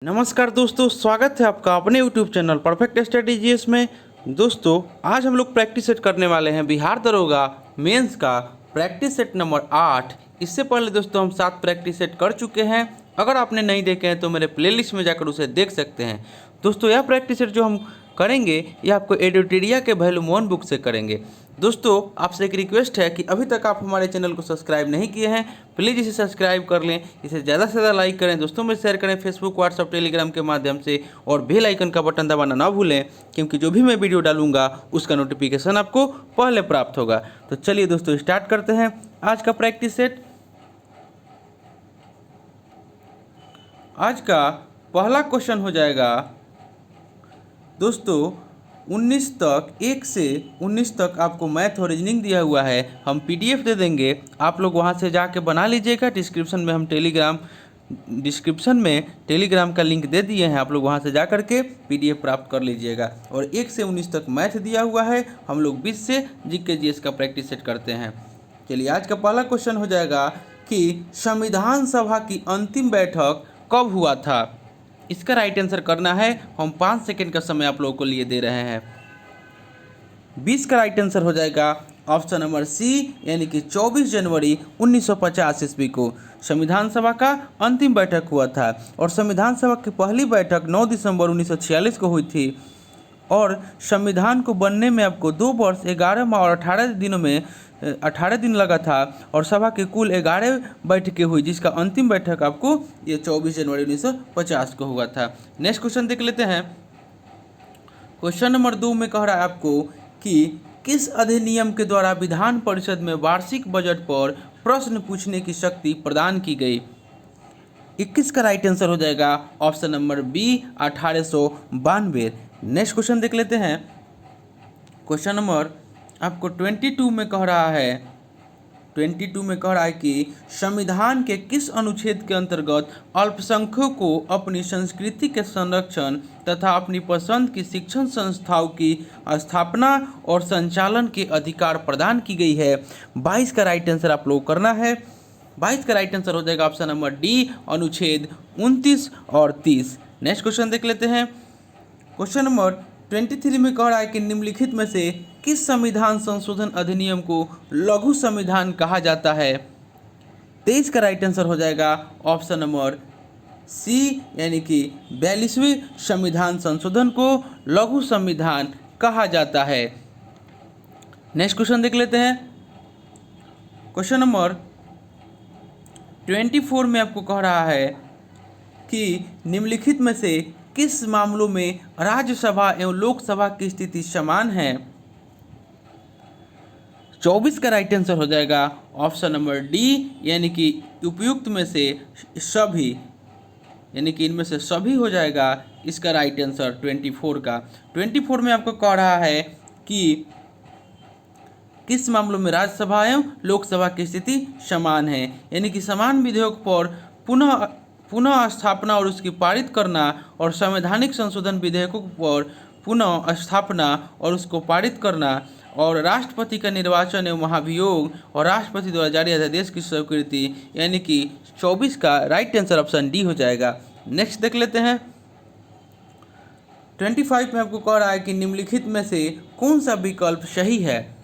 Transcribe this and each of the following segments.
नमस्कार दोस्तों, स्वागत है आपका अपने YouTube channel perfect study GS में। दोस्तों, आज हम लोग प्रैक्टिस सेट करने वाले हैं बिहार दरोगा मेंस का प्रैक्टिस सेट नंबर 8। इससे पहले दोस्तों हम 7 प्रैक्टिस सेट कर चुके हैं। अगर आपने नहीं देखे हैं तो मेरे प्लेलिस्ट में जाकर उसे देख सकते हैं। दोस्तों, यह प्रैक्टिस सेट जो हम करेंगे यह आपको एडिटोरिया के वैल्यू मोन बुक से करेंगे। दोस्तों, आपसे एक रिक्वेस्ट है कि अभी तक आप हमारे चैनल को सब्सक्राइब नहीं किए हैं, प्लीज़ इसे सब्सक्राइब कर लें, इसे ज़्यादा से ज़्यादा लाइक करें, दोस्तों में शेयर करें फेसबुक, व्हाट्सअप, टेलीग्राम के माध्यम से, और बेल आइकन का बटन दबाना ना भूलें, क्योंकि जो भी मैं वीडियो डालूंगा उसका नोटिफिकेशन आपको पहले प्राप्त होगा। तो चलिए दोस्तों, स्टार्ट करते हैं आज का प्रैक्टिस सेट। आज का पहला क्वेश्चन हो जाएगा दोस्तों 19 तक, 1 से 19 तक आपको मैथ और रीजनिंग दिया हुआ है। हम पीडीएफ दे देंगे, आप लोग वहां से जाके बना लीजिएगा। डिस्क्रिप्शन में हम टेलीग्राम का लिंक दे दिए हैं, आप लोग वहां से जा करके पीडीएफ प्राप्त कर लीजिएगा। और 1 से 19 तक मैथ दिया हुआ है, हम लोग 20 से जीके जीएस का प्रैक्टिस सेट करते हैं। चलिए, आज का पहला क्वेश्चन हो जाएगा कि संविधान सभा की अंतिम बैठक कब हुआ था। इसका राइट आंसर करना है। हम 5 सेकंड का समय आप लोगों को लिए दे रहे हैं। 20 का राइट आंसर हो जाएगा ऑप्शन नंबर सी, यानी कि 24 जनवरी 1950 ईस्वी को संविधान सभा का अंतिम बैठक हुआ था। और संविधान सभा की पहली बैठक 9 दिसंबर 1946 को हुई थी। और संविधान को बनने में आपको 2 वर्ष 11 माह और 18 दिन लगा था। और सभा की कुल 11 बैठकें हुई, जिसका अंतिम बैठक आपको ये 24 जनवरी 1950 को हुआ था। नेक्स्ट क्वेश्चन देख लेते हैं। क्वेश्चन नंबर 2 में कह रहा है आपको कि किस अधिनियम के द्वारा विधान परिषद में वार्षिक बजट पर प्रश्न पूछने की शक्ति प्रदान की गई। 21 का राइट आंसर हो जाएगा option number B, 1892। Next question देख लेते हैं। क्वेश्चन नंबर आपको 22 में कह रहा है कि संविधान के किस अनुच्छेद के अंतर्गत अल्पसंख्यकों को अपनी संस्कृति के संरक्षण तथा अपनी पसंद की शिक्षण संस्थाओं की स्थापना और संचालन के अधिकार प्रदान की गई है। 22 का राइट आंसर आप लोग करना है। 22 का राइट आंसर हो जाएगा ऑप्शन नंबर डी, अनुच्छेद 29 और 30। नेक्स्ट क्वेश्चन देख लेते हैं। क्वेश्चन नंबर 23 में कह रहा है कि निम्नलिखित में से किस संविधान संशोधन अधिनियम को लघु संविधान कहा जाता है। 23 का राइट आंसर हो जाएगा ऑप्शन नंबर सी, यानी कि 42वें संविधान संशोधन को लघु संविधान कहा जाता है। नेक्स्ट क्वेश्चन देख लेते हैं। क्वेश्चन नंबर 24 में आपको कह रहा है कि निम्नलिखित में से किस मामलों में राज्यसभा एवं लोकसभा की स्थिति समान है। 24 का राइट आंसर हो जाएगा ऑप्शन नंबर डी, यानी कि उपयुक्त में से सभी, यानी कि इनमें से सभी हो जाएगा इसका राइट आंसर 24 का। 24 में आपको कह रहा है कि किस मामलों में राज्यसभा एवं लोकसभा की स्थिति समान है, यानी कि समान विधेयक पर पुनः स्थापना और उसकी पारित करना, और संवैधानिक संशोधन विधेयकों पर पुनः स्थापना और उसको पारित करना, और राष्ट्रपति का निर्वाचन एवं महाभियोग, और राष्ट्रपति द्वारा जारी अध्यादेश की स्वीकृति, यानी कि 24 का राइट आंसर ऑप्शन डी हो जाएगा। नेक्स्ट देख लेते हैं। 25 में आपको कह रहा है कि निम्नलिखित में से कौन सा विकल्प सही है।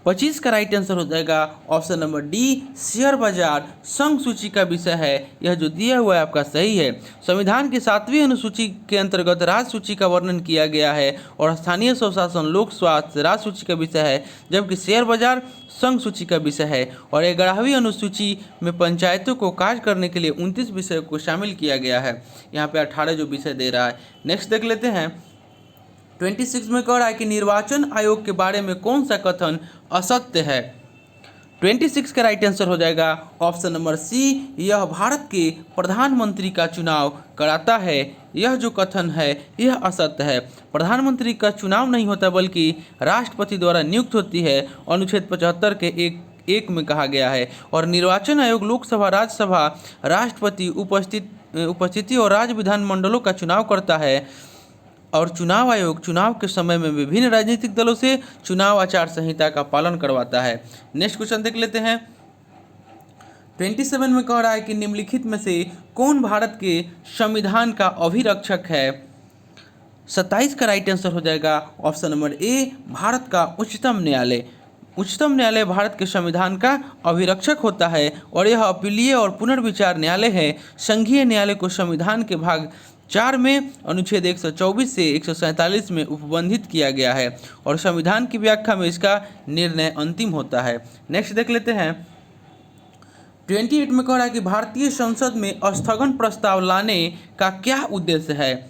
25 का राइट आंसर हो जाएगा ऑप्शन नंबर डी, शेयर बाजार संघ सूची का विषय है। यह जो दिया हुआ है आपका सही है। संविधान की 7वीं अनुसूची के अंतर्गत राज्य सूची का वर्णन किया गया है, और स्थानीय स्वशासन लोक स्वास्थ्य राज्य सूची का विषय है, जबकि शेयर बाजार संघ सूची का विषय है। और 11वीं अनुसूची में पंचायतों को कार्य करने के लिए 29 विषयों को शामिल किया गया है। यहाँ पे 18 जो विषय दे रहा है। नेक्स्ट देख लेते हैं। 26 में कह रहा है कि निर्वाचन आयोग के बारे में कौन सा कथन असत्य है। 26 का राइट आंसर हो जाएगा ऑप्शन नंबर सी, यह भारत के प्रधानमंत्री का चुनाव कराता है। यह जो कथन है यह असत्य है। प्रधानमंत्री का चुनाव नहीं होता, बल्कि राष्ट्रपति द्वारा नियुक्त होती है, अनुच्छेद 75 के एक में कहा गया है। और निर्वाचन आयोग लोकसभा, राज्यसभा, राष्ट्रपति उपस्थिति और राज्य विधानमंडलों का चुनाव करता है। और चुनाव आयोग चुनाव के समय में विभिन्न राजनीतिक दलों से चुनाव आचार संहिता का पालन करवाता है। नेक्स्ट क्वेश्चन देख लेते हैं। 27 में कह रहा है कि निम्नलिखित में से कौन भारत के संविधान का अभिरक्षक है। 27 का राइट आंसर हो जाएगा ऑप्शन नंबर ए, भारत का उच्चतम न्यायालय। उच्चतम न्यायालय भारत के संविधान का अभिरक्षक होता है और यह अपीलीय और पुनर्विचार न्यायालय है। संघीय न्यायालय को संविधान के भाग 4 में अनुच्छेद 124 से 147 में उपबंधित किया गया है और संविधान की व्याख्या में इसका निर्णय अंतिम होता है। नेक्स्ट देख लेते हैं। 28 में कह रहा है कि भारतीय संसद में स्थगन प्रस्ताव लाने का क्या उद्देश्य है।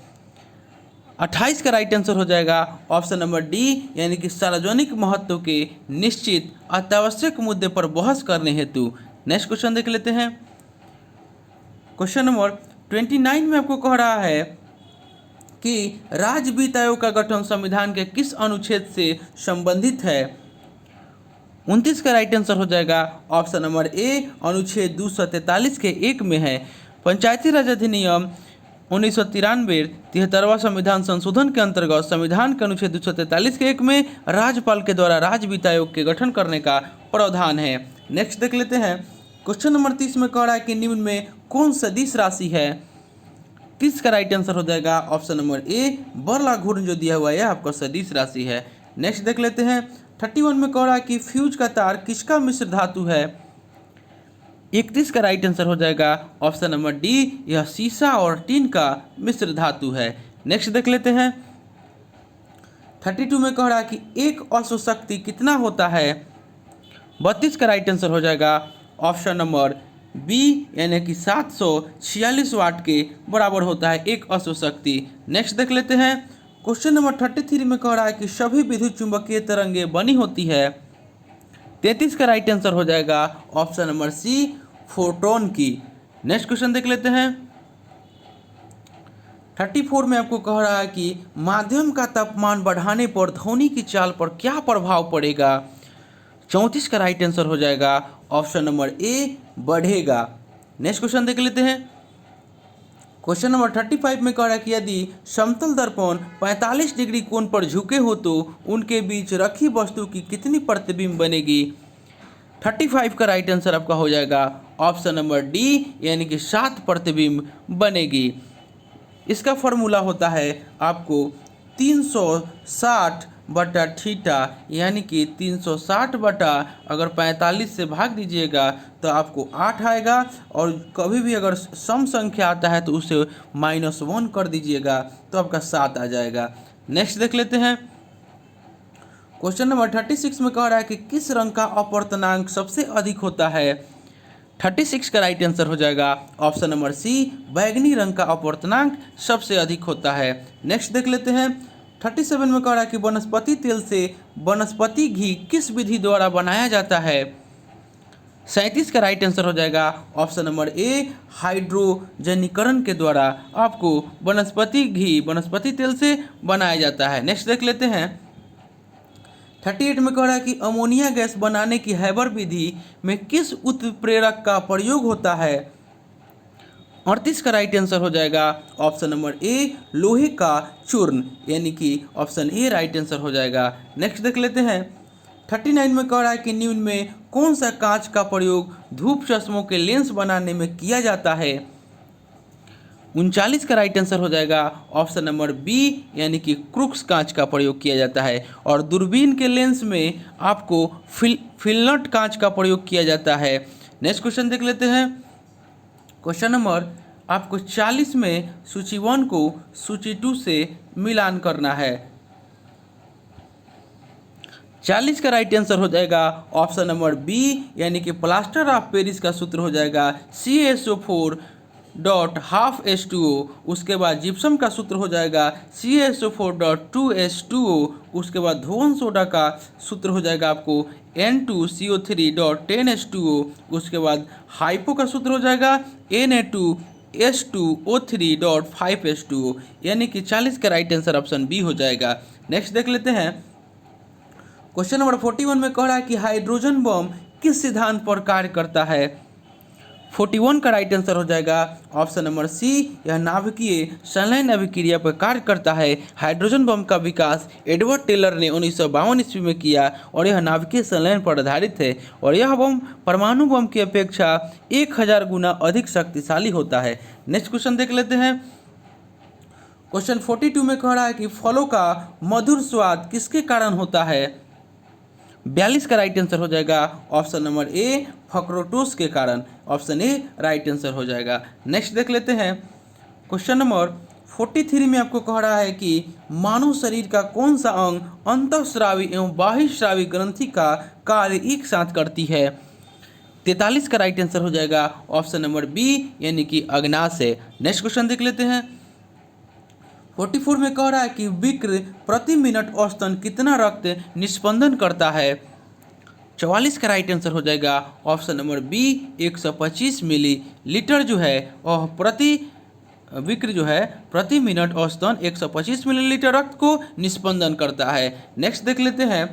28 का राइट आंसर हो जाएगा ऑप्शन नंबर डी, यानी कि सार्वजनिक महत्व के निश्चित अत्यावश्यक मुद्दे पर बहस करने हेतु। नेक्स्ट क्वेश्चन देख लेते हैं। क्वेश्चन नंबर 29 में आपको कह रहा है कि राज्य वित्त आयोग का गठन संविधान के किस अनुच्छेद से संबंधित है। 29 का राइट आंसर हो जाएगा ऑप्शन नंबर ए, अनुच्छेद 243 के 1 में है। पंचायती राज अधिनियम 1993 73वां संविधान संशोधन के अंतर्गत संविधान के अनुच्छेद 243 के 1 में राज्यपाल के द्वारा राज्य वित्त आयोग के गठन करने का प्रावधान है। नेक्स्ट देख लेते हैं। क्वेश्चन नंबर 30 में कह रहा है कि निम्न में कौन सदिश राशि है। 30 का राइट आंसर हो जाएगा ऑप्शन नंबर ए, बरला घूर्ण जो दिया हुआ है आपका सदिश राशि है। नेक्स्ट देख लेते हैं। 31 में कह रहा है कि फ्यूज का तार किसका मिश्र धातु है। 31 का राइट आंसर हो जाएगा ऑप्शन नंबर डी, यह सीसा और टीन का मिश्र धातु है। नेक्स्ट देख लेते हैं। 32 में कह रहा है कि एक अश्वशक्ति कितना होता है। 32 का राइट आंसर हो जाएगा ऑप्शन नंबर बी, यानी कि 746 वाट के बराबर होता है एक अश्वशक्ति। नेक्स्ट देख लेते हैं। क्वेश्चन नंबर 33 में कह रहा है कि सभी विद्युत चुंबकीय तरंगें बनी होती है। 33 का राइट आंसर हो जाएगा ऑप्शन नंबर सी, फोटोन की। नेक्स्ट क्वेश्चन देख लेते हैं। 34 में आपको कह रहा है कि माध्यम का तापमान बढ़ाने पर ध्वनि की चाल पर क्या प्रभाव पड़ेगा। 34 का राइट आंसर हो जाएगा ऑप्शन नंबर ए, बढ़ेगा। नेक्स्ट क्वेश्चन देख लेते हैं। क्वेश्चन नंबर 35 में कह रहा है कि यदि समतल दर्पण 45 डिग्री कोण पर झुके हो तो उनके बीच रखी वस्तु की कितनी प्रतिबिंब बनेगी। 35 का राइट आंसर आपका हो जाएगा ऑप्शन नंबर डी, यानी कि 7 प्रतिबिंब बनेगी। इसका फॉर्मूला होता है आपको 360 बटा थीटा, यानी कि 360 बटा अगर 45 से भाग दीजिएगा तो आपको 8 आएगा और कभी भी अगर सम संख्या आता है तो उसे -1 कर दीजिएगा तो आपका 7 आ जाएगा। नेक्स्ट देख लेते हैं। क्वेश्चन नंबर 36 में कह रहा है कि किस रंग का अपवर्तनांक सबसे अधिक होता है। 36 का राइट आंसर हो जाएगा ऑप्शन नंबर सी, बैगनी रंग का अपवर्तनांक सबसे अधिक होता है। नेक्स्ट देख लेते हैं। 37 में कह रहा है कि वनस्पति तेल से वनस्पति घी किस विधि द्वारा बनाया जाता है। 37 का राइट आंसर हो जाएगा ऑप्शन नंबर ए, हाइड्रोजनीकरण के द्वारा आपको वनस्पति घी वनस्पति तेल से बनाया जाता है। नेक्स्ट देख लेते हैं। 38 में कह रहा है कि अमोनिया गैस बनाने की हैबर विधि में किस उत्प्रेरक का प्रयोग होता है। 38 का राइट आंसर हो जाएगा ऑप्शन नंबर ए, लोहे का चूर्ण, यानी कि ऑप्शन ए राइट आंसर हो जाएगा। नेक्स्ट देख लेते हैं। 39 में कह रहा है कि निम्न में कौन सा कांच का प्रयोग धूप चश्मों के लेंस बनाने में किया जाता है। 39 का राइट आंसर हो जाएगा ऑप्शन नंबर बी, यानी कि क्रूक्स कांच का प्रयोग किया जाता है और दूरबीन के लेंस में आपको फिलनट कांच का प्रयोग किया जाता है। नेक्स्ट क्वेश्चन देख लेते हैं। क्वेश्चन नंबर आपको 40 में सूची 1 को सूची 2 से मिलान करना है। 40 का राइट आंसर हो जाएगा ऑप्शन नंबर बी, यानी कि प्लास्टर ऑफ पेरिस का सूत्र हो जाएगा CaSO4.12H2O। उसके बाद जिप्सम का सूत्र हो जाएगा CaSO4.2H2O। उसके बाद धोवन सोडा का सूत्र हो जाएगा आपको N2CO3.10H2O। उसके बाद हाइपो का सूत्र हो जाएगा Na2S2O3.5H2O, यानी कि 40 का राइट आंसर ऑप्शन बी हो जाएगा। नेक्स्ट देख लेते हैं। क्वेश्चन नंबर 41 में कह रहा है कि हाइड्रोजन बम किस सिद्धांत पर कार्य करता है। 41 का राइट आंसर हो जाएगा ऑप्शन नंबर सी, यह नाभिकीय संलयन अभिक्रिया पर कार्य करता है। हाइड्रोजन बम का विकास एडवर्ड टेलर ने 1952 ईस्वी में किया और यह नाभिकीय संलयन पर आधारित है और यह बम परमाणु बम की अपेक्षा 1000 गुना अधिक शक्तिशाली होता है। नेक्स्ट क्वेश्चन देख लेते हैं। क्वेश्चन 42 में कह रहा है कि फलों का मधुर स्वाद किसके कारण होता है। 42 का राइट आंसर हो जाएगा ऑप्शन नंबर ए, फ्रक्टोज के कारण। ऑप्शन ए राइट आंसर हो जाएगा। नेक्स्ट देख लेते हैं। क्वेश्चन नंबर 43 में आपको कह रहा है कि मानव शरीर का कौन सा अंग अंतःस्रावी एवं बाह्यस्रावी ग्रंथि का कार्य एक साथ करती है। 43 का राइट आंसर हो जाएगा ऑप्शन नंबर बी, यानी कि अग्नाशय। नेक्स्ट क्वेश्चन देख लेते हैं। 44 में कह रहा है कि विक्र प्रति मिनट औसतन कितना रक्त निस्पंदन करता है। 44 का राइट आंसर हो जाएगा ऑप्शन नंबर बी, 125 मिलीलीटर जो है वह विक्र जो है प्रति मिनट औसतन 125 मिलीलीटर रक्त को निस्पंदन करता है। नेक्स्ट देख लेते हैं।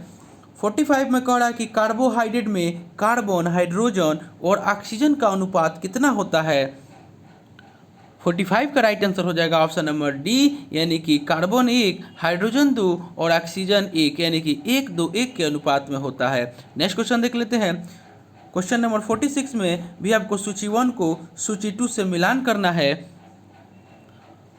45 में कह रहा है कि कार्बोहाइड्रेट में कार्बन, हाइड्रोजन और ऑक्सीजन का अनुपात कितना होता है। 45 का राइट आंसर हो जाएगा ऑप्शन नंबर डी, यानी कि कार्बन 1, हाइड्रोजन 2 और ऑक्सीजन 1, यानी कि 1:2:1 के अनुपात में होता है। नेक्स्ट क्वेश्चन देख लेते हैं। क्वेश्चन नंबर 46 में भी आपको सूची 1 को सूची 2 से मिलान करना है।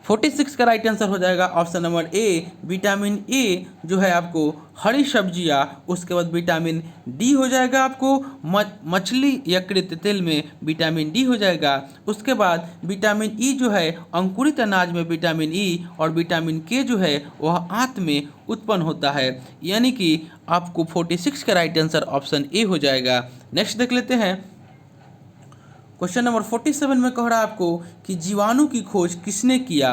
46 का राइट आंसर हो जाएगा option number A, vitamin A जो है आपको हरी सब्जियां, उसके बाद विटामिन डी हो जाएगा आपको मछली यकृत तेल में विटामिन डी हो जाएगा। उसके बाद विटामिन ई जो है अंकुरित अनाज में विटामिन ई, और विटामिन के जो है वह आंत में उत्पन्न होता है, यानी कि आपको 46 का राइट आंसर ऑप्शन ए हो जाएगा। नेक्स्ट देख लेते हैं। क्वेश्चन नंबर 47 में कह रहा है आपको कि जीवाणु की खोज किसने किया।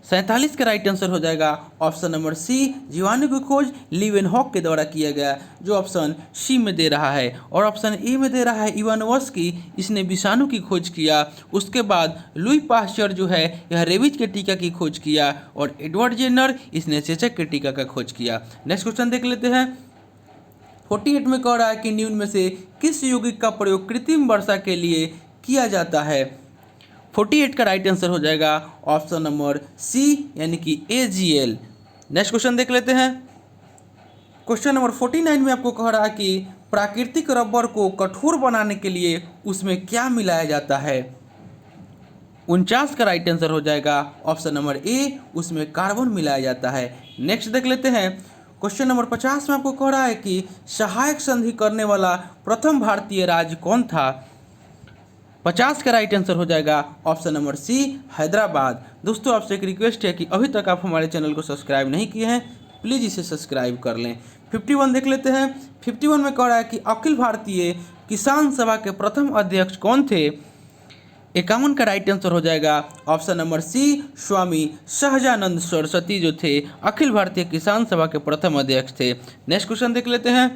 47 का राइट आंसर हो जाएगा ऑप्शन नंबर सी, जीवाणु की खोज लीवेनहॉक के द्वारा किया गया, जो ऑप्शन सी में दे रहा है। और ऑप्शन ए में दे रहा है इवानोव्स्की, इसने विषाणु की खोज किया। उसके बाद लुई पास्चर जो है यह रेबीज के टीका की खोज किया, और एडवर्ड जेनर इसने चेचक के टीका का खोज किया। नेक्स्ट क्वेश्चन देख लेते हैं। 48 में कह रहा है कि निम्न में से किस यौगिक का प्रयोग कृत्रिम वर्षा के लिए किया जाता है। 48 का राइट आंसर हो जाएगा ऑप्शन नंबर सी, यानी कि AgL। नेक्स्ट क्वेश्चन देख लेते हैं। क्वेश्चन नंबर 49 में आपको कह रहा है कि प्राकृतिक रबर को कठोर बनाने के लिए उसमें क्या मिलाया जाता है। 49 का राइट आंसर हो जाएगा ऑप्शन नंबर ए, उसमें कार्बन मिलाया जाता है। नेक्स्ट देख लेते हैं। क्वेश्चन नंबर 50 में आपको कह रहा है कि सहायक संधि करने वाला प्रथम भारतीय राज्य कौन था। 50 का राइट आंसर हो जाएगा ऑप्शन नंबर सी, हैदराबाद। दोस्तों आपसे एक रिक्वेस्ट है कि अभी तक आप हमारे चैनल को सब्सक्राइब नहीं किए हैं, प्लीज़ इसे सब्सक्राइब कर लें। 51 देख लेते हैं। 51 में कह रहा है कि अखिल भारतीय किसान सभा के प्रथम अध्यक्ष कौन थे। 51 का राइट आंसर हो जाएगा option number C, Swami Sahajanand Saraswati जो थे अखिल भारतीय किसान सभा के प्रथम अध्यक्ष थे। नेक्स्ट क्वेश्चन देख लेते हैं।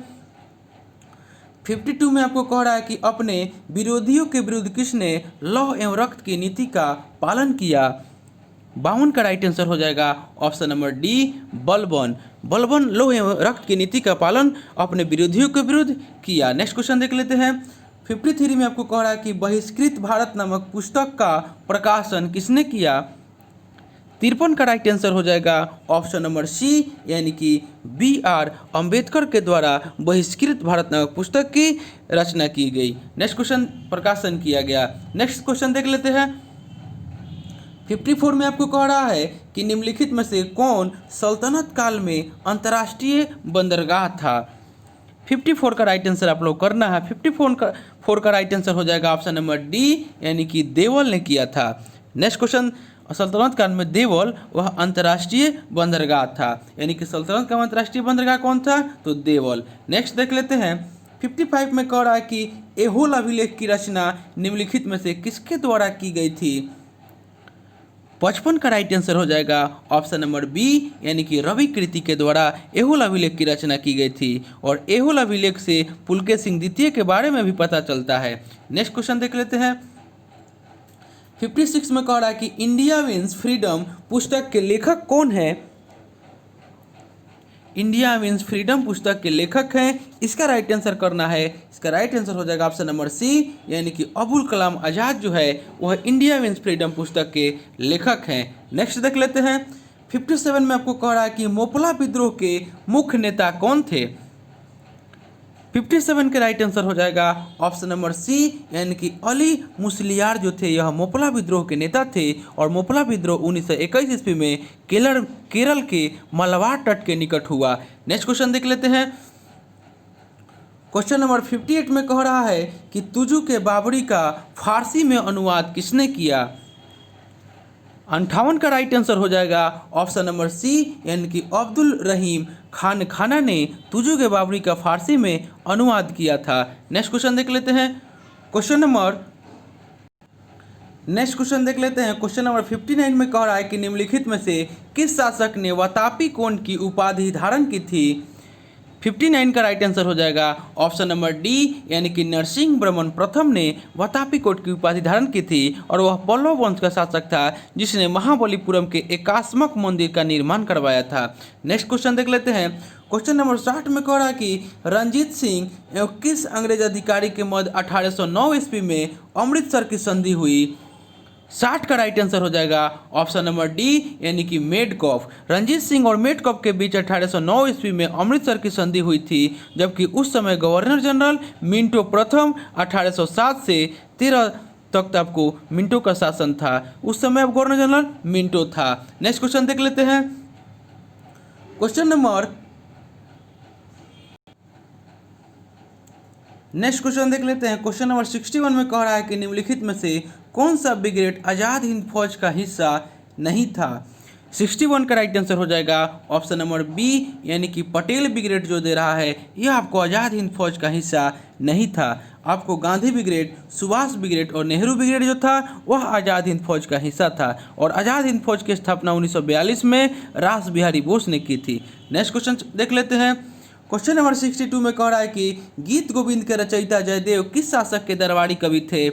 52 में आपको कह रहा है कि अपने विरोधियों के विरुद्ध किसने लौह एवं रक्त की नीति का पालन किया। 52 का राइट आंसर हो जाएगा option number D, Balban. Balban लौह एवं रक्त की नीति का पालन अपने विरोधियों के विरुद्ध किया। नेक्स्ट क्वेश्चन देख लेते हैं। 53 में आपको कह रहा है कि बहिष्कृत भारत नामक पुस्तक का प्रकाशन किसने किया। 53 का राइट आंसर हो जाएगा ऑप्शन नंबर सी, यानी कि BR अम्बेडकर के द्वारा बहिष्कृत भारत नामक पुस्तक की रचना की गई। नेक्स्ट क्वेश्चन प्रकाशन किया गया। नेक्स्ट क्वेश्चन देख लेते हैं। 54 में आपको कह रहा है कि निम्नलिखित में से कौन सल्तनत काल में अंतर्राष्ट्रीय बंदरगाह था। 54 का राइट आंसर आप लोग करना है। 54 का राइट आंसर हो जाएगा ऑप्शन नंबर डी, यानी कि देवल ने किया था। नेक्स्ट क्वेश्चन, सल्तनत काल में देवल वह अंतर्राष्ट्रीय बंदरगाह था, यानी कि सल्तनत का अंतर्राष्ट्रीय बंदरगाह कौन था, तो देवल। नेक्स्ट देख लेते हैं। 55 में कह रहा है कि एहोल अभिलेख की रचना निम्नलिखित में से किसके द्वारा की गई थी। 55 का राइट आंसर हो जाएगा ऑप्शन नंबर बी, यानी कि रवि कृति के द्वारा एहोल अभिलेख की रचना की गई थी, और एहोल अभिलेख से पुलकेशिन सिंह द्वितीय के बारे में भी पता चलता है। नेक्स्ट क्वेश्चन देख लेते हैं। 56 में कह रहा है कि इंडिया विंस फ्रीडम पुस्तक के लेखक कौन है। इंडिया मीन्स फ्रीडम पुस्तक के लेखक हैं? इसका राइट आंसर करना है। इसका राइट आंसर हो जाएगा ऑप्शन नंबर सी, यानी कि अबुल कलाम आज़ाद जो है वह इंडिया मीन्स फ्रीडम पुस्तक के लेखक हैं। नेक्स्ट देख लेते हैं। 57 में आपको कह रहा है कि मोपला विद्रोह के मुख्य नेता कौन थे? 57 के राइट आंसर हो जाएगा ऑप्शन नंबर सी, यानी कि अली मुसलियार जो थे यह मोपला विद्रोह के नेता थे। और मोपला विद्रोह 1921 ईस्वी में केरल के मलबार तट के निकट हुआ। नेक्स्ट क्वेश्चन देख लेते हैं। क्वेश्चन नंबर 58 में कह रहा है कि तुजु के बाबरी का फारसी में अनुवाद किसने किया? 58 का राइट आंसर हो जाएगा ऑप्शन नंबर सी, यानी कि अब्दुल रहीम खान खाना ने तुजु के बाबरी का फारसी में अनुवाद किया था। नेक्स्ट क्वेश्चन देख लेते हैं। क्वेश्चन नंबर 59 में कह रहा है कि निम्नलिखित में से किस शासक ने वातापी कोंड की उपाधि धारण की थी? 59 का राइट आंसर हो जाएगा ऑप्शन नंबर डी, यानी कि नरसिंह वर्मन प्रथम ने वातापी कोट की उपाधि धारण की थी। और वह पल्लव वंश का शासक था जिसने महाबलीपुरम के एकात्मक मंदिर का निर्माण करवाया था। नेक्स्ट क्वेश्चन देख लेते हैं। क्वेश्चन नंबर 60 में कह रहा है कि रणजीत सिंह एवं किस अंग्रेज अधिकारी के मध्य 1809 ईस्वी में अमृतसर की संधि हुई? 60 का राइट आंसर हो जाएगा ऑप्शन नंबर डी, यानी कि मेडकॉफ। रणजीत सिंह और मेडकॉफ के बीच 1809 ईस्वी में अमृतसर की संधि हुई थी, जबकि उस समय गवर्नर जनरल मिंटो प्रथम 1807 से 13 तक आपको मिंटो का शासन था। उस समय अब गवर्नर जनरल मिंटो था। नेक्स्ट क्वेश्चन देख लेते हैं। क्वेश्चन नंबर 61 में कह रहा है कि निम्नलिखित में से कौन सा ब्रिगेड आज़ाद हिंद फौज का हिस्सा नहीं था? 61 का राइट आंसर हो जाएगा ऑप्शन नंबर बी, यानी कि पटेल ब्रिगेड जो दे रहा है यह आपको आज़ाद हिंद फौज का हिस्सा नहीं था। आपको गांधी ब्रिगेड, सुभाष ब्रिगेड और नेहरू ब्रिगेड जो था वह आज़ाद हिंद फौज का हिस्सा था। और आज़ाद हिंद फौज की स्थापना 1942 में रास बिहारी बोस ने की थी। नेक्स्ट क्वेश्चन देख लेते हैं। क्वेश्चन नंबर 62 में कह रहा है कि गीत गोविंद के रचयिता जयदेव किस शासक के दरबारी कवि थे?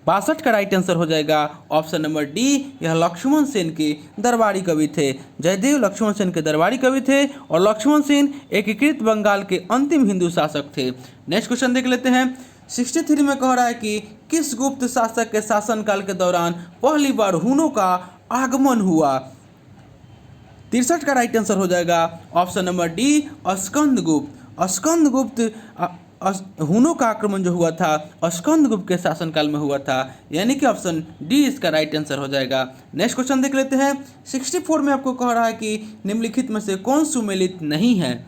62 का राइट आंसर हो जाएगा ऑप्शन नंबर डी, यह लक्ष्मण सेन के दरबारी कवि थे। जयदेव लक्ष्मण सेन के दरबारी कवि थे और लक्ष्मण सेन एकीकृत बंगाल के अंतिम हिंदू शासक थे। नेक्स्ट क्वेश्चन देख लेते हैं। 63 में कह रहा है कि किस गुप्त शासक के शासनकाल के दौरान पहली बार हुनों का आगमन हुआ? 63 का राइट आंसर हो जाएगा option number D, Skandagupta. Skandagupta हुनों का आक्रमण जो हुआ था स्कंदगुप्त के शासनकाल में हुआ था, यानी कि ऑप्शन डी इसका राइट आंसर हो जाएगा। नेक्स्ट क्वेश्चन देख लेते हैं। 64 में आपको कह रहा है कि निम्नलिखित में से कौन सुमेलित नहीं है?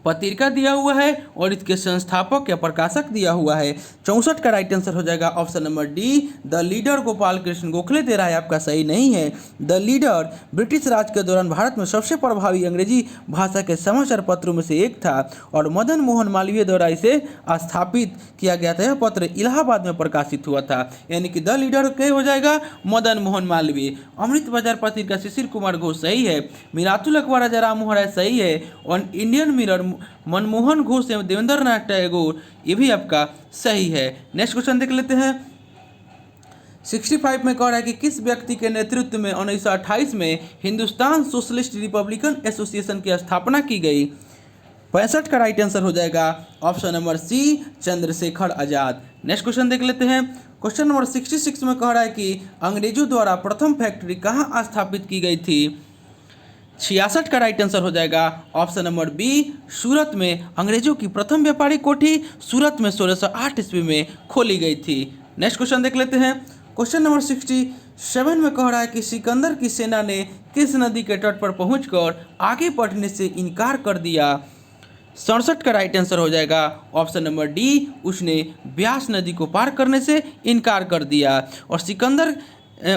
पत्रिका दिया हुआ है और इसके संस्थापक या प्रकाशक दिया हुआ है। 64 का राइट आंसर हो जाएगा option number D, the leader. Gopal Krishna Gokhale दे रहा है, आपका सही नहीं है। द लीडर ब्रिटिश राज के दौरान भारत में सबसे प्रभावी अंग्रेजी भाषा के समाचार पत्रों में से एक था और मदन मोहन मालवीय द्वारा इसे स्थापित किया गया था। यह पत्र इलाहाबाद में प्रकाशित हुआ था, यानी कि द लीडर के हो जाएगा मदन मोहन मालवीय। अमृत बाजार पत्रिका शिशिर कुमार घोष सही है। मिरातुल अखबार राजा राम मोहन राय सही है। और इंडियन मिरर मनमोहन घोष एवं देवेंद्र नाथ टैगोर, ये भी आपका सही है। नेक्स्ट क्वेश्चन देख लेते हैं। 65 में कह रहा है कि किस व्यक्ति के नेतृत्व में 1928 में हिंदुस्तान सोशलिस्ट रिपब्लिकन एसोसिएशन की स्थापना की गई? 65 का राइट आंसर हो जाएगा option number C, Chandrashekhar Azad. Next question देख लेते हैं। क्वेश्चन नंबर 66 में कह रहा है कि अंग्रेजों द्वारा प्रथम फैक्ट्री कहाँ स्थापित की गई थी? 66 का राइट आंसर हो जाएगा ऑप्शन नंबर बी, सूरत में। अंग्रेजों की प्रथम व्यापारिक कोठी सूरत में 1608 ईस्वी में खोली गई थी। नेक्स्ट क्वेश्चन देख लेते हैं। क्वेश्चन नंबर 67 में कह रहा है कि सिकंदर की सेना ने किस नदी के तट पर पहुंचकर आगे बढ़ने से इनकार कर दिया? 67 का राइट आंसर हो जाएगा ऑप्शन नंबर डी, उसने ब्यास नदी को पार करने से इनकार कर दिया। और सिकंदर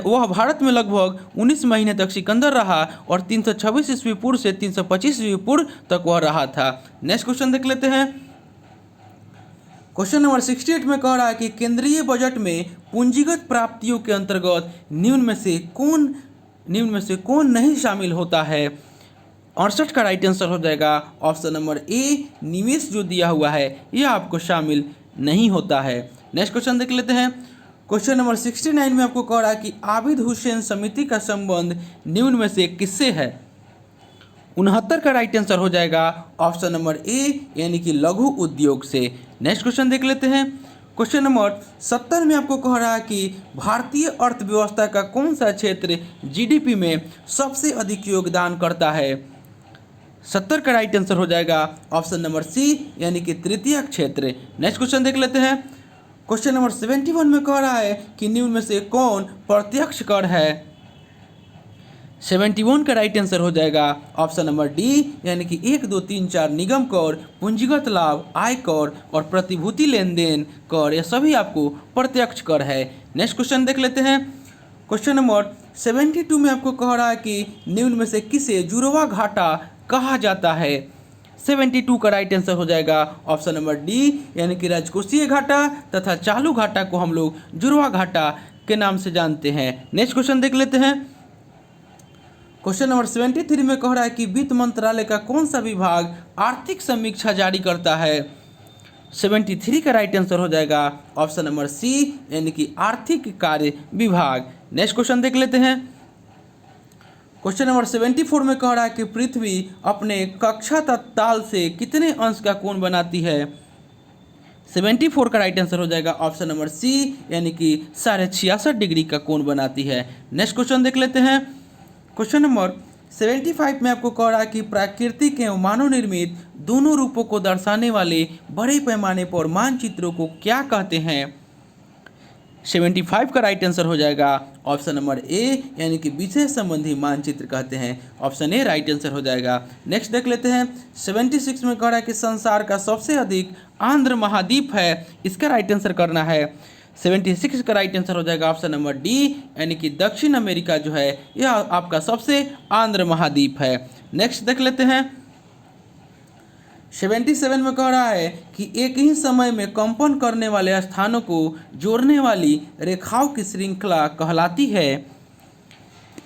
वह भारत में लगभग 19 महीने तक सिकंदर रहा और 326 ईस्वी पूर्व से 325 ईस्वी पूर्व तक वह रहा था। नेक्स्ट क्वेश्चन देख लेते हैं। क्वेश्चन नंबर 68 में कह रहा है कि केंद्रीय बजट में पूंजीगत प्राप्तियों के अंतर्गत निम्न में से कौन नहीं शामिल होता है? 68 का राइट आंसर हो जाएगा ऑप्शन नंबर ए, निवेश जो दिया हुआ है यह आपको शामिल नहीं होता है। नेक्स्ट क्वेश्चन देख लेते हैं। क्वेश्चन नंबर 69 में आपको कह रहा है कि आबिद हुसैन समिति का संबंध निम्न में से किससे है? 69 का राइट आंसर हो जाएगा ऑप्शन नंबर ए यानी कि लघु उद्योग से। नेक्स्ट क्वेश्चन देख लेते हैं। क्वेश्चन नंबर 70 में आपको कह रहा है कि भारतीय अर्थव्यवस्था का कौन सा क्षेत्र जीडीपी में सबसे अधिक योगदान करता है। 70 का राइट आंसर हो जाएगा ऑप्शन नंबर सी यानी कि तृतीय क्षेत्र। नेक्स्ट क्वेश्चन देख लेते हैं। क्वेश्चन नंबर 71 में कह रहा है कि निम्न में से कौन प्रत्यक्ष कर है। 71 का राइट आंसर हो जाएगा ऑप्शन नंबर डी यानी कि 1, 2, 3, 4 निगम कर, पूंजीगत लाभ, आय कर और प्रतिभूति लेन देन कर, ये सभी आपको प्रत्यक्ष कर है। नेक्स्ट क्वेश्चन देख लेते हैं। क्वेश्चन नंबर 72 में आपको कह रहा है कि निम्न में से किसे जुड़वा घाटा कहा जाता है। 72 का राइट आंसर हो जाएगा ऑप्शन नंबर डी यानी कि राजकोषीय घाटा तथा चालू घाटा को हम लोग जुड़वा घाटा के नाम से जानते हैं। नेक्स्ट क्वेश्चन देख लेते हैं। क्वेश्चन नंबर 73 में कह रहा है कि वित्त मंत्रालय का कौन सा विभाग आर्थिक समीक्षा जारी करता है। 73 का राइट आंसर हो जाएगा ऑप्शन नंबर सी यानी कि आर्थिक कार्य विभाग। नेक्स्ट क्वेश्चन देख लेते हैं। क्वेश्चन नंबर 74 में कह रहा है कि पृथ्वी अपने कक्षा तल से कितने अंश का कोण बनाती है। 74 का राइट आंसर हो जाएगा ऑप्शन नंबर सी यानी कि 66.5 डिग्री का कोण बनाती है। नेक्स्ट क्वेश्चन देख लेते हैं। क्वेश्चन नंबर 75 में आपको कह रहा है कि प्राकृतिक एवं मानव निर्मित दोनों रूपों को दर्शाने वाले बड़े पैमाने पर मानचित्रों को क्या कहते हैं। 75 का राइट आंसर हो जाएगा ऑप्शन नंबर ए यानी कि विषय संबंधी मानचित्र कहते हैं। ऑप्शन ए राइट आंसर हो जाएगा। नेक्स्ट देख लेते हैं। 76 में कह रहा है कि संसार का सबसे अधिक आंध्र महाद्वीप है, इसका राइट आंसर करना है। 76 का राइट आंसर हो जाएगा ऑप्शन नंबर डी यानी कि दक्षिण अमेरिका जो है यह आपका सबसे आंध्र महाद्वीप है। नेक्स्ट देख लेते हैं। 77 में कह रहा है कि एक ही समय में कंपन करने वाले स्थानों को जोड़ने वाली रेखाओं की श्रृंखला कहलाती है।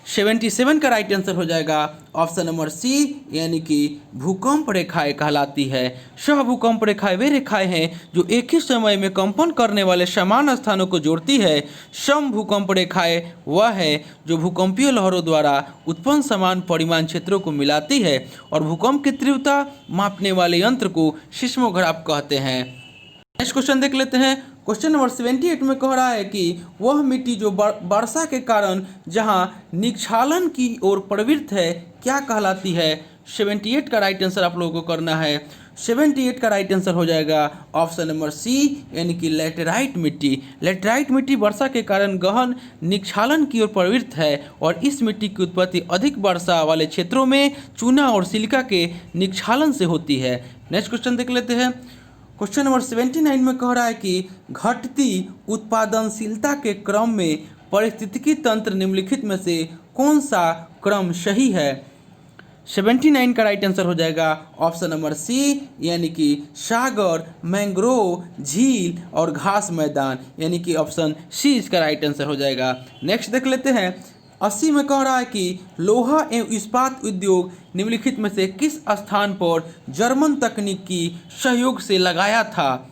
77 का राइट आंसर हो जाएगा ऑप्शन नंबर सी यानी कि भूकंप रेखाएं कहलाती है। सह भूकंप रेखाएं वे रेखाएं हैं जो एक ही समय में कंपन करने वाले समान स्थानों को जोड़ती है। सम भूकंप रेखाएं वह है जो भूकंपीय लहरों द्वारा उत्पन्न समान परिमाण क्षेत्रों को मिलाती है और भूकंप की तीव्रता मापने वाले यंत्र को सिस्मोग्राफ कहते हैं। नेक्स्ट क्वेश्चन देख लेते हैं। क्वेश्चन नंबर 78 में कह रहा है कि वह मिट्टी जो वर्षा के कारण जहां निक्षालन की ओर प्रवृत्त है क्या कहलाती है। 78 का राइट आंसर आप लोगों को करना है। 78 का राइट आंसर हो जाएगा ऑप्शन नंबर सी यानी कि लैटेराइट मिट्टी। लैटेराइट मिट्टी वर्षा के कारण गहन निक्षालन की ओर प्रवृत्त है और इस मिट्टी की उत्पत्ति अधिक वर्षा वाले क्षेत्रों में चूना और सिलिका के निक्षालन से होती है। नेक्स्ट क्वेश्चन देख लेते हैं। क्वेश्चन नंबर 79 में कह रहा है कि घटती उत्पादनशीलता के क्रम में पारिस्थितिकी तंत्र निम्नलिखित में से कौन सा क्रम सही है। 79 का राइट आंसर हो जाएगा ऑप्शन नंबर सी यानी कि सागर, मैंग्रोव, झील और घास मैदान यानी कि ऑप्शन सी इसका राइट आंसर हो जाएगा। नेक्स्ट देख लेते हैं। 80 में कह रहा है कि लोहा एवं इस्पात उद्योग निम्नलिखित में से किस स्थान पर जर्मन तकनीक की सहयोग से लगाया था।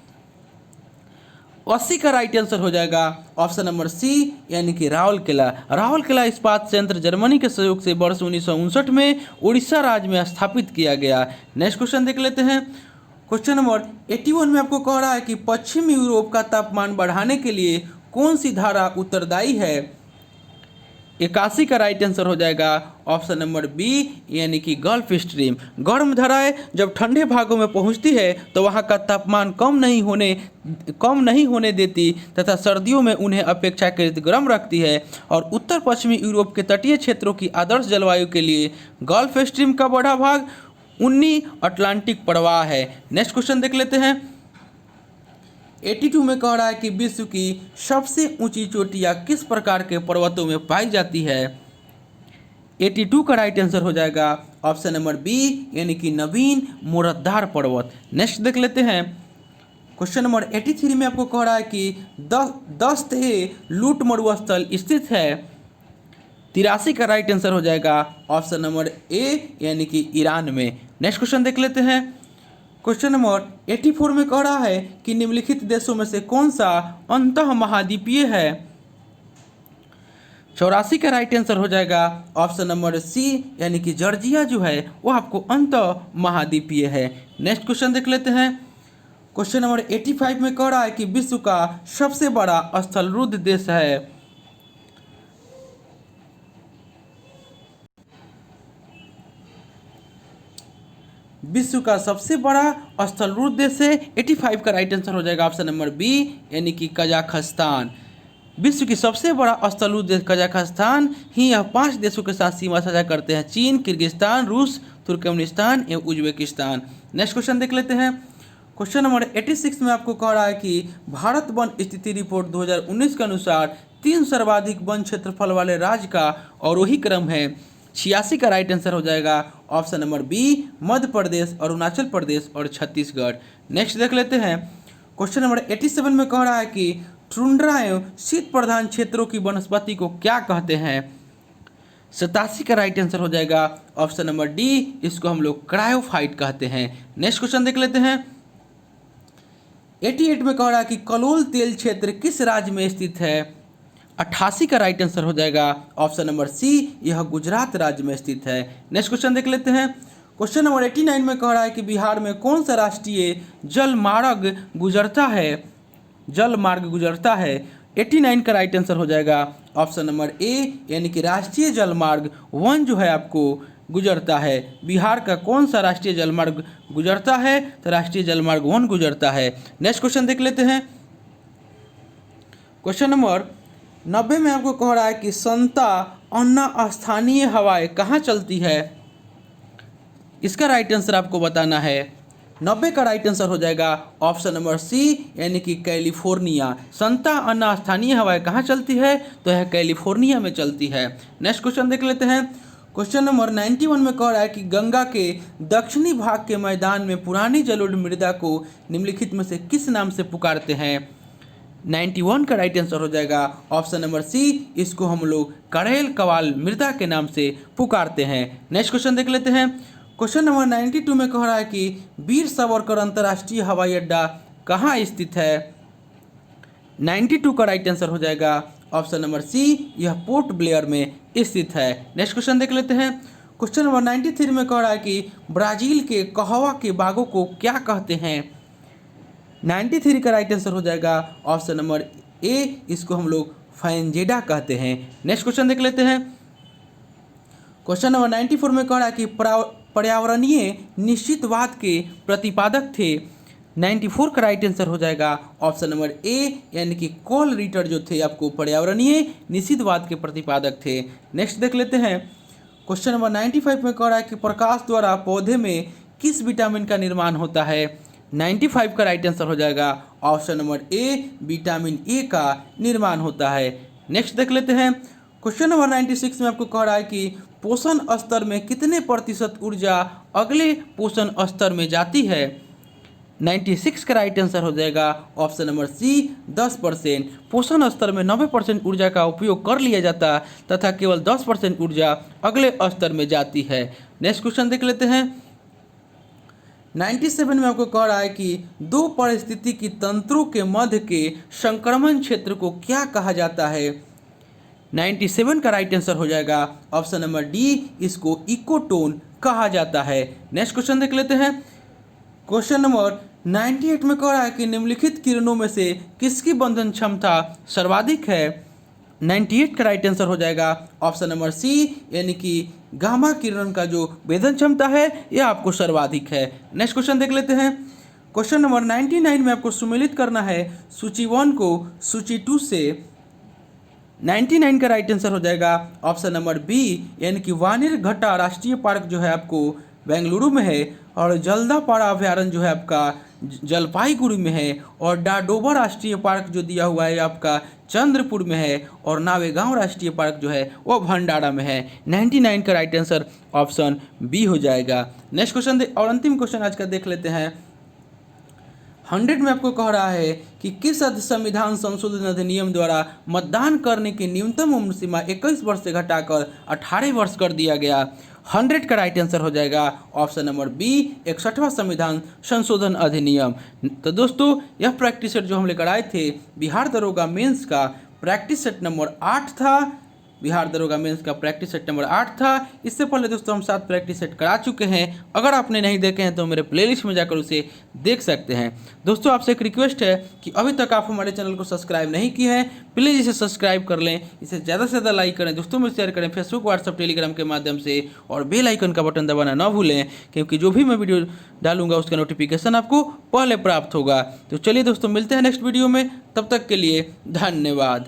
80 का राइट आंसर हो जाएगा ऑप्शन नंबर सी यानी कि राउरकेला। राउरकेला इस्पात संयंत्र जर्मनी के सहयोग से वर्ष 1959 में उड़ीसा राज्य में स्थापित किया गया। नेक्स्ट क्वेश्चन देख लेते हैं। क्वेश्चन नंबर 81 में आपको कह रहा है कि पश्चिमी यूरोप का तापमान बढ़ाने के लिए कौन सी धारा उत्तरदायी है। 81 का राइट आंसर हो जाएगा ऑप्शन नंबर बी यानी कि गल्फ स्ट्रीम। गर्म धाराएं जब ठंडे भागों में पहुंचती है तो वहां का तापमान कम नहीं होने देती तथा सर्दियों में उन्हें अपेक्षाकृत गर्म रखती है और उत्तर पश्चिमी यूरोप के तटीय क्षेत्रों की आदर्श जलवायु के लिए गल्फ स्ट्रीम का बड़ा भाग 19 अटलांटिक प्रवाह है। नेक्स्ट क्वेश्चन देख लेते हैं। 82 में कह रहा है कि विश्व की सबसे ऊंची चोटियां किस प्रकार के पर्वतों में पाई जाती है। 82 का राइट आंसर हो जाएगा ऑप्शन नंबर बी यानी कि नवीन मोरतदार पर्वत। नेक्स्ट देख लेते हैं। क्वेश्चन नंबर 83 में आपको कह रहा है कि दस्त लूट मरुस्थल स्थित है। 83 का राइट आंसर हो जाएगा ऑप्शन नंबर ए यानी कि ईरान में। नेक्स्ट क्वेश्चन देख लेते हैं। क्वेश्चन नंबर 84 में कह रहा है कि निम्नलिखित देशों में से कौन सा अंतः महाद्वीपीय है। 84 का राइट आंसर हो जाएगा ऑप्शन नंबर सी, यानी कि जॉर्जिया जो है वो आपको अंत महाद्वीपीय है। नेक्स्ट क्वेश्चन देख लेते हैं। क्वेश्चन नंबर 85 में कह रहा है कि विश्व का सबसे बड़ा स्थलरुद्ध देश है। विश्व का सबसे बड़ा स्थलरुद्ध देश है। 85 का राइट आंसर हो जाएगा ऑप्शन नंबर बी, यानी कि कजाकिस्तान। विश्व की सबसे बड़ा स्थलरुद्ध देश कजाकिस्तान ही यह 5 देशों के साथ सीमा साझा करते हैं: चीन, किर्गिस्तान, रूस, तुर्कमेनिस्तान एवं उज्बेकिस्तान। नेक्स्ट क्वेश्चन देख लेते हैं। क्वेश्चन नंबर 86 में आपको कह रहा है कि भारत वन स्थिति रिपोर्ट 2019 के अनुसार 3 सर्वाधिक वन क्षेत्रफल वाले राज्य का अवरोही क्रम है। 86 का राइट आंसर हो जाएगा option number B, Madhya Pradesh, Arunachal Pradesh और छत्तीसगढ़। नेक्स्ट देख लेते हैं। क्वेश्चन नंबर 87 में कह रहा है कि टुंड्रा एवं शीत प्रधान क्षेत्रों की वनस्पति को क्या कहते हैं। 87 का राइट आंसर हो जाएगा ऑप्शन नंबर डी, इसको हम लोग क्रायोफाइट कहते हैं। नेक्स्ट क्वेश्चन देख लेते हैं। 88 में कह रहा है कि कलोल तेल क्षेत्र किस राज्य में स्थित है। 88 का राइट आंसर हो जाएगा ऑप्शन नंबर सी, यह गुजरात राज्य में स्थित है। नेक्स्ट क्वेश्चन देख लेते हैं। क्वेश्चन नंबर 89 में कह रहा है कि बिहार में कौन सा राष्ट्रीय जल मार्ग गुजरता है। 89 का राइट आंसर हो जाएगा ऑप्शन नंबर ए, यानी कि राष्ट्रीय जल मार्ग 1 जो है आपको गुजरता है। बिहार का कौन सा राष्ट्रीय जल मार्ग गुजरता है, तो राष्ट्रीय जल मार्ग 1 गुजरता है। नेक्स्ट क्वेश्चन देख लेते हैं। क्वेश्चन नंबर 90 में आपको कह रहा है कि संता अन्ना स्थानीय हवाएं कहाँ चलती है। इसका राइट आंसर आपको बताना है। 90 का राइट आंसर हो जाएगा ऑप्शन नंबर सी, यानी कि कैलिफोर्निया। संता अन्ना स्थानीय हवाएं कहाँ चलती है, तो यह कैलिफोर्निया में चलती है। नेक्स्ट क्वेश्चन देख लेते हैं। क्वेश्चन नंबर 91 में कह रहा है कि गंगा के दक्षिणी भाग के मैदान में पुरानी जलोढ़ मृदा को निम्नलिखित में से किस नाम से पुकारते हैं। 91 का राइट आंसर हो जाएगा ऑप्शन नंबर सी, इसको हम लोग करेल कवाल मृदा के नाम से पुकारते हैं। नेक्स्ट क्वेश्चन देख लेते हैं। क्वेश्चन नंबर 92 में कह रहा है कि वीर सावरकर अंतर्राष्ट्रीय हवाई अड्डा कहाँ स्थित है। 92 का राइट आंसर हो जाएगा ऑप्शन नंबर सी, यह पोर्ट ब्लेयर में स्थित है। नेक्स्ट क्वेश्चन देख लेते हैं। क्वेश्चन नंबर 93 में कह रहा है कि ब्राजील के कहवा के बागों को क्या कहते हैं। 93 का राइट आंसर हो जाएगा ऑप्शन नंबर ए, इसको हम लोग फैंजेडा कहते हैं। नेक्स्ट क्वेश्चन देख लेते हैं। क्वेश्चन नंबर 94 में कह रहा है कि पर्यावरणीय निश्चितवाद के प्रतिपादक थे। 94 का राइट आंसर हो जाएगा ऑप्शन नंबर ए, यानी कि कॉल रिटर जो थे आपको पर्यावरणीय निश्चितवाद के प्रतिपादक थे। नेक्स्ट देख लेते हैं। क्वेश्चन नंबर 95 में कह रहा है कि प्रकाश द्वारा पौधे में किस विटामिन का निर्माण होता है। 95 का राइट आंसर हो जाएगा option number A, vitamin A का निर्माण होता है। नेक्स्ट देख लेते हैं। क्वेश्चन नंबर 96 में आपको कह रहा है कि पोषण स्तर में कितने प्रतिशत ऊर्जा अगले पोषण स्तर में जाती है। 96 का राइट आंसर हो जाएगा ऑप्शन नंबर सी, 10%। पोषण स्तर में 90% ऊर्जा का उपयोग कर लिया जाता तथा केवल 10% ऊर्जा अगले स्तर में जाती है। नेक्स्ट क्वेश्चन देख लेते हैं। 97 में आपको कह रहा है कि दो पारिस्थितिकी तंत्रों के मध्य के संक्रमण क्षेत्र को क्या कहा जाता है। 97 का राइट आंसर हो जाएगा ऑप्शन नंबर डी, इसको इकोटोन कहा जाता है। नेक्स्ट क्वेश्चन देख लेते हैं। क्वेश्चन नंबर 98 में कह रहा है कि निम्नलिखित किरणों में से किसकी बंधन क्षमता सर्वाधिक है। 98 का राइट आंसर हो जाएगा ऑप्शन नंबर सी, यानी कि गामा किरण का जो भेदन क्षमता है यह आपको सर्वाधिक है। नेक्स्ट क्वेश्चन देख लेते हैं। क्वेश्चन नंबर 99 में आपको सुमेलित करना है सूची 1 को सूची 2 से। 99 का राइट आंसर हो जाएगा ऑप्शन नंबर बी, यानी कि वानिर घट्टा राष्ट्रीय पार्क जो है आपको बेंगलुरु में है, और जल्दापाड़ा अभ्यारण्य जो है आपका जलपाईगुड़ी में है, और डाडोबा राष्ट्रीय पार्क जो दिया हुआ है आपका चंद्रपुर में है, और नावेगांव राष्ट्रीय पार्क जो है वो भंडारा में है। 99 का राइट आंसर ऑप्शन बी हो जाएगा। नेक्स्ट क्वेश्चन और अंतिम क्वेश्चन आज का देख लेते हैं। 100 में आपको कह रहा है कि किस संविधान संशोधन अधिनियम द्वारा मतदान करने की न्यूनतम उम्र सीमा 21 वर्ष से घटाकर 18 वर्ष कर दिया गया। 100 का राइट आंसर हो जाएगा ऑप्शन नंबर बी, 61वां संविधान संशोधन अधिनियम। तो दोस्तों यह प्रैक्टिस सेट जो हम लेकर आए थे बिहार दरोगा मेंस का प्रैक्टिस सेट नंबर 8 था। बिहार दरोगा मेंस का प्रैक्टिस सेट नंबर 8 था। इससे पहले दोस्तों हम 7 प्रैक्टिस सेट करा चुके हैं। अगर आपने नहीं देखे हैं तो मेरे प्लेलिस्ट में जाकर उसे देख सकते हैं। दोस्तों आपसे एक रिक्वेस्ट है कि अभी तक आप हमारे चैनल को सब्सक्राइब नहीं किए हैं, प्लीज़ इसे सब्सक्राइब कर लें, इसे ज़्यादा से ज़्यादा लाइक करें, दोस्तों में शेयर करें फेसबुक, व्हाट्सअप, टेलीग्राम के माध्यम से, और बेल आइकन का बटन दबाना ना भूलें, क्योंकि जो भी मैं वीडियो डालूंगा उसका नोटिफिकेशन आपको पहले प्राप्त होगा। तो चलिए दोस्तों मिलते हैं नेक्स्ट वीडियो में, तब तक के लिए धन्यवाद।